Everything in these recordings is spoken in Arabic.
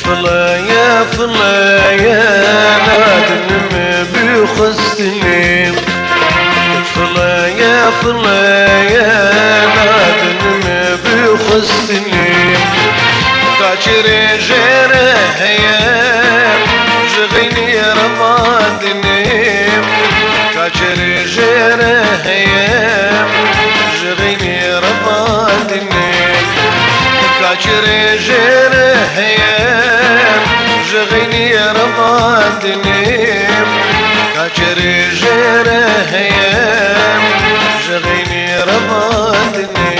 فلايا فلايا نادن بيخصني فلايا فلايا نادن بيخصني كاشري جيره هيا جغيني رمادني كاشري جيره هيا جغيني رمادني كاشري جيره هيا جغيني رمادني كاشري جيره هيا جغيني رمادني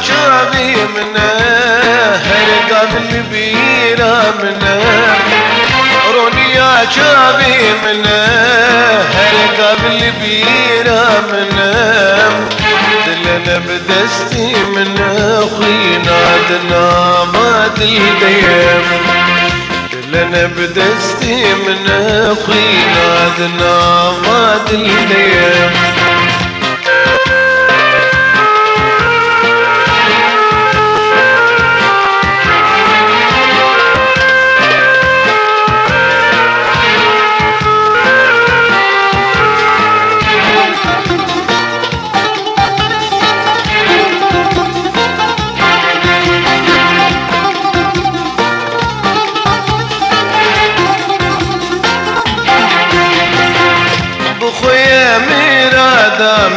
شابي منه هرقا بالبيرة منه روني يا شابي منه هرقا بالبيرة منه دلنا بدستي منه خينا دنا ما دلديم دلنا بدستي منه خينا دنا ما دلديم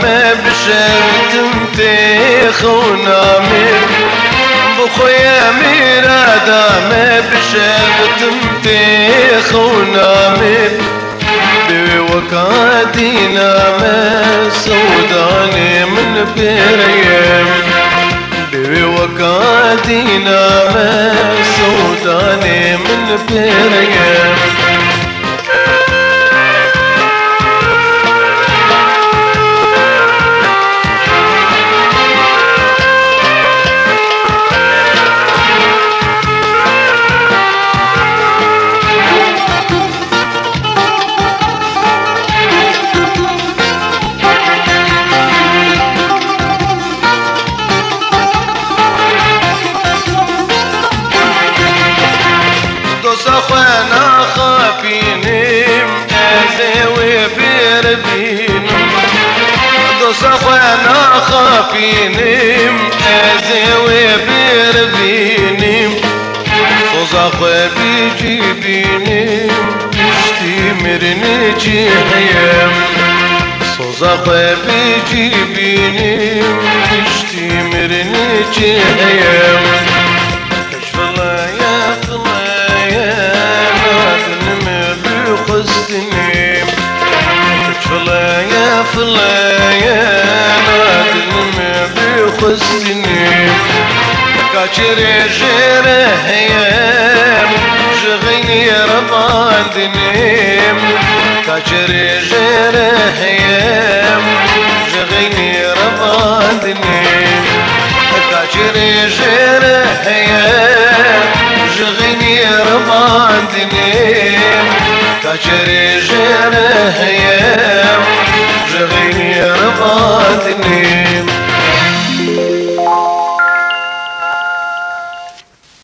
ما بشرتم تخونا من بخويا ميرادا ما بشرتم تخونا من بوكادينا ما سوداني من بريم بوكادينا ما سوداني من بريم أخوانا خافينم أزاوي بربينم دوس أخوانا خافينم أزاوي بربينم صوز أخوة بيجيبينم تشتمرني جهيم صوز أخوة بيجيبينم تشتمرني جهيم كشف الله يا فلايا فلايا نادن بيخصني كاشري جيره هيا جغيني رمادني كاشري جيره هيا جغيني رمادني كاشري جيره